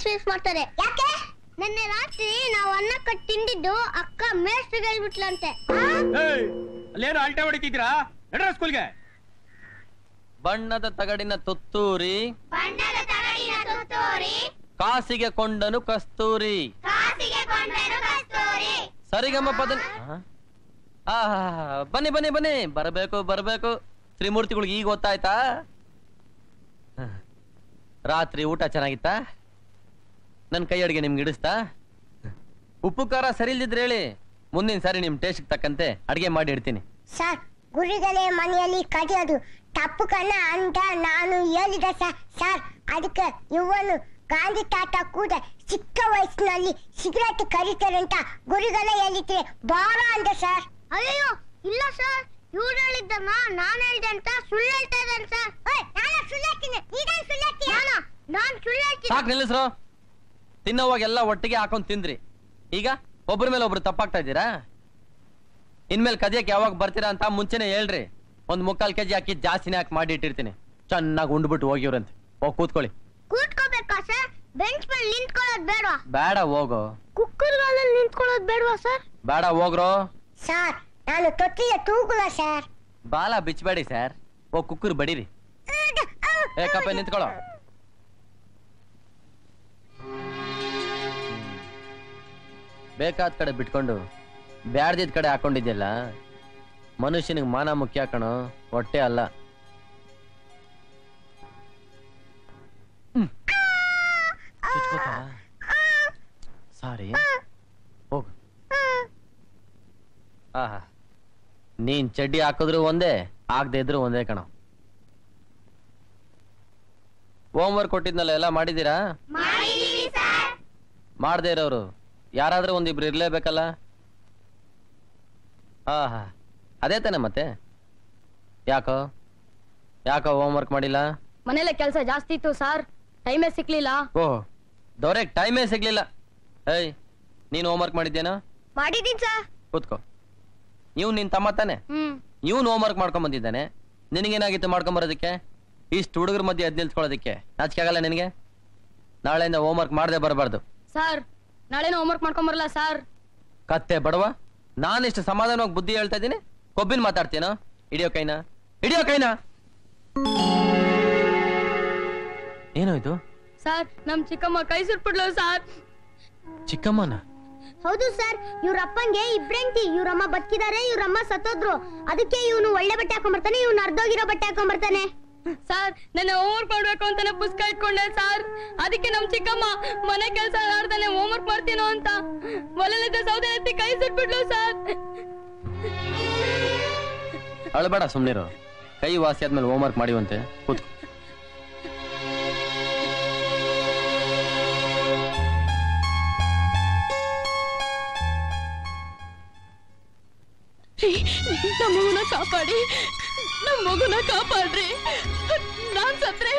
Face ಮಾಡ್ತಾರೆ. ಯಾಕೆ? ನಿನ್ನೆ ರಾತ್ರಿ ನಾವು ಅನ್ನ ಕಟ್ ತಿಂದಿದ್ದು ಅಕ್ಕ ಮೇಸ್ಟ್ರಿಗೆ ಹೇಳ್ಬಿಟ್ಲಂತೆ. ಅಲ್ಲೇನು ಅಲ್ಟೆ ಹೊಡಿತಿದ್ದೀರಾ? ನಡ್ರ ಸ್ಕೂಲ್ಗೆ. ಬಣ್ಣದ ತಗಡಿನ ತುತ್ತೂರಿ ಕಾಸಿಗೆ ಕೊಂಡನು ಕಸ್ತೂರಿ. ಸರಿಗಮ್ಮ ಪದ. ಬನ್ನಿ ಬನ್ನಿ ಬನ್ನಿ, ಬರಬೇಕು ಬರಬೇಕು. ತ್ರಿಮೂರ್ತಿಗಳಿಗೆ ಈಗ ಗೊತ್ತಾಯ್ತಾ? ರಾತ್ರಿ ಊಟ ಚೆನ್ನಾಗಿತ್ತಾ? ನನ್ ಕೈ ಅಡಿಗೆ ನಿಮ್ಗೆ ಇಡಿಸ್ತಾ? ಉಪ್ಪು ಖಾರ ಸರಿ ಇಲ್ದಿದ್ರೆ ಹೇಳಿ, ಮುಂದಿನ ಸಾರಿ ನಿಮ್ ಟೇಸ್ಟ್ ತಕ್ಕಂತೆ ಅಡಿಗೆ ಮಾಡಿ ಇಡ್ತೀನಿ. ಸರ್, ಗುರುಗಳೇ ಮನೆಯಲ್ಲಿ ಕಡಿಯೋದು ತಪ್ಪು ಕಣ ಅಂತ ನಾನು ಹೇಳಿದೆ ಸರ್. ಅದಕ್ಕೆ ಇವನು ಗಾಂಧಿ ತಾತ ಕೂಡ ಚಿಕ್ಕ ವಯಸ್ಸಿನಲ್ಲಿ ಸಿಗರೇಟ್ ಕರೀತಾರೆ ಅಂತ ಗುರುಗಳೇ ಹೇಳಿದ್ರೆ ಬಾರ ಅಂದೆ ಸರ್. ಅಯ್ಯೋ ಇಲ್ಲ ಸರ್, ಇವ್ರು ಹೇಳಿದ್ದಮ್ಮ ನಾನು ಹೇಳ್ದೆ ಅಂತ ಸುಳ್ಳು ಹೇಳ್ತಾ ಇದ್ದಾನೆ ಸರ್. ನಾನು ಸುಳ್ಳು ಹೇಳ್ತೀನಿ, ನೀನೇನು ಸುಳ್ಳು ಹೇಳ್ತೀಯ? ನಾನು ಸುಳ್ಳು ಹೇಳ್ತೀನಿ. ಸಾಕು ನಿಲ್ಲಿಸ್ರು. ತಿನ್ನೋವಾಗ ಎಲ್ಲ ಒಟ್ಟಿಗೆ ಹಾಕೊಂಡ್ ತಿಂದ್ರಿ, ಈಗ ಒಬ್ರ ಮೇಲೆ ಒಬ್ರು ತಪ್ಪಾಗ್ತಾ ಇದ್ದೀರಾ? ಇನ್ಮೇಲೆ ಕದಿಯಕ್ಕೆ ಯಾವಾಗ ಬರ್ತೀರಾ ಅಂತ ಮುಂಚೆನೆ ಹೇಳ್ರಿ. 1/4 kg ಅಕ್ಕಿ ಜಾಸ್ತಿನೇ ಹಾಕಿ ಮಾಡಿ ಇಟ್ಟಿರ್ತೀನಿ. ಚೆನ್ನಾಗಿ ಉಂಡ್ಬಿಟ್ಟು ಹೋಗಿವ್ರಂತೆ. ಹೋಗಿ ಕೂತ್ಕೊಳ್ಳಿ. ಕೂತ್ಕೋಬೇಕಾ ಸರ್? ಬೆಂಚ್ ಮೇಲೆ ನಿಂತ್ಕೊಳ್ಳೋದು ಬೇಡವಾ? ಬೇಡ ಹೋಗೋ. ಕುಕ್ಕರ್ ಗಾಲಲ್ಲಿ ನಿಂತ್ಕೊಳ್ಳೋದು ಬೇಡವಾ ಸರ್? ಬೇಡ ಹೋಗ್ರೋ. ಸರ್, ನಾನು ತೊಟ್ಟಿಗೆ ತೂಗುವ ಸರ್. ಬಾಲ ಬಿಚ್ಚಬೇಡಿ ಸರ್. ಹೋಗಿ ಕುಕ್ಕರ್ ಬಡೀರಿ. ಕಪ್ಪೆ ನಿಂತ್ಕೊಳ್ಳೋ. ಬೇಕಾದ ಕಡೆ ಬಿಟ್ಕೊಂಡು ಬ್ಯಾಡ್ದಿದ್ ಕಡೆ ಹಾಕೊಂಡಿದ್ಯಲ್ಲ. ಮನುಷ್ಯನಿಗೆ ಮಾನ ಮುಖ್ಯ ಕಣೋ, ಹೊಟ್ಟೆ ಅಲ್ಲ. ಸಾರಿ, ಹೋಗು. ಆಹಾ, ನೀನ್ ಚಡ್ಡಿ ಹಾಕಿದ್ರು ಒಂದೇ, ಹಾಕದೇ ಇದ್ರು ಒಂದೇ ಕಣೋ. ಹೋಮ್ ವರ್ಕ್ ಕೊಟ್ಟಿದ್ನಲ್ಲ, ಎಲ್ಲ ಮಾಡಿದೀರಾ? ಮಾಡದೇ ಇರೋರು ಯಾರಾದ್ರೂ ಒಂದಿಬ್ರು ಇರ್ಲೇಬೇಕಲ್ಲ. ಆಹಾ, ಅದೇ ತಾನೆ ಮತ್ತೆ. ಯಾಕೋ ಹೋಮ್ ವರ್ಕ್ ಮಾಡಿಲ್ಲ? ಮನೇಲೆ ಕೆಲಸ ಜಾಸ್ತಿ ಇತ್ತು ಸರ್, ಟೈಮೇ ಸಿಕ್ಲಿಲ್ಲ. ಓಹ್, ದೊರೆಗ್ ಟೈಮೇ ಸಿಗ್ಲಿಲ್ಲ. ಏಯ್, ನೀನ್ ಹೋಮ್ ವರ್ಕ್ ಮಾಡಿದ್ದೇನೋ? ಮಾಡಿದೀನಿ ಸರ್. ಕೂತ್ಕೋ. ಇವ್ ನಿನ್ ತಮ್ಮ ತಾನೆ? ಇವನ್ ಹೋಮ್ ವರ್ಕ್ ಮಾಡ್ಕೊಂಡ್ ಬಂದಿದ್ದಾನೆ. ನಿನಗೇನಾಗಿತ್ತು ಮಾಡ್ಕೊಂಡ್ ಬರೋದಕ್ಕೆ? ಇಷ್ಟು ಹುಡುಗರ ಮಧ್ಯೆ ಎದ್ದು ನಿಲ್ಸ್ಕೊಳ್ಳೋದಕ್ಕೆ ನಾಚಿಕೆ ಆಗಲ್ಲ ನಿನಗೆ? ನಾಳೆಯಿಂದ ಹೋಮ್ ವರ್ಕ್ ಮಾಡದೆ ಬರಬಾರ್ದು. ಸರ್, ನಾಳೆನೂ ಹೋಮ್ ವರ್ಕ್ ಮಾಡ್ಕೊಂಡ್ ಬರಲ್ಲ ಸರ್. ಕತ್ತೆ ಬಡವ, ನಾನಿಷ್ಟು ಸಮಾಧಾನವಾಗಿ ಬುದ್ಧಿ ಹೇಳ್ತಾ ಇದ್ದೀನಿ, ಕೊಬ್ಬಿನ ಮಾತಾಡ್ತೀನೋ? ಹಿಡಿಯೋ ಕೈನಾ, ಹಿಡಿಯೋ ಕೈನಾ. ಏನೋ ಇದು? ಸರ್, ನಮ್ ಚಿಕ್ಕಮ್ಮ ಕೈ ಸುಟ್ಬಿಡ್ಲು ಸರ್. ಚಿಕ್ಕಮ್ಮನ? ಹೌದು ಸರ್, ಇವ್ರಪ್ಪಂಗೆ ಇಬ್ರೆಂಟಿ. ಇವ್ರಮ್ಮ ಬದುಕಿದ್ದಾರೆ, ಇವ್ರಮ್ಮ ಸತ್ತೋದ್ರು. ಅದಕ್ಕೆ ಇವನು ಒಳ್ಳೆ ಬಟ್ಟೆ ಹಾಕೊಂಡ್ಬರ್ತಾನೆ, ಇವ್ನು ಅರ್ಧೋಗಿರೋ ಬಟ್ಟೆ ಹಾಕೊಂಡ್ಬರ್ತಾನೆ. ಸರ್, ನನ್ನ ಹೋಮ್ ವರ್ಕ್ ಮಾಡ್ಬೇಕು ಅಂತಾನೆ ಪುಸ್ತಕ ಇಟ್ಕೊಂಡೆ ಸರ್. ಅದಕ್ಕೆ ನಮ್ ಚಿಕ್ಕಮ್ಮ ಮನೆ ಕೆಲಸ ಆಡ್ತಾನೆ ಹೋಮ್ ವರ್ಕ್ ಮಾಡ್ತೀನೋ ಅಂತ ಒಲೆಲಿದ್ದ ಸೌದೆ ಎತ್ತಿ ಕೈ ಸುಟ್ಬಿಡ್ಲು ಸರ್. ಅಳಬೇಡ, ಸುಮ್ನಿರು. ಕೈ ವಾಸಿ ಆದ್ಮೇಲೆ ಹೋಮ್ ವರ್ಕ್ ಮಾಡಿವಂತೆ. ಕೂತ್ಕೋ. ನಮ್ಮ ಮಗುನ ಕಾಪಾಡಿ, ನಮ್ಮ ಮಗುನ ಕಾಪಾಡ್ರಿ. ನಾನ್ ಸತ್ರೆ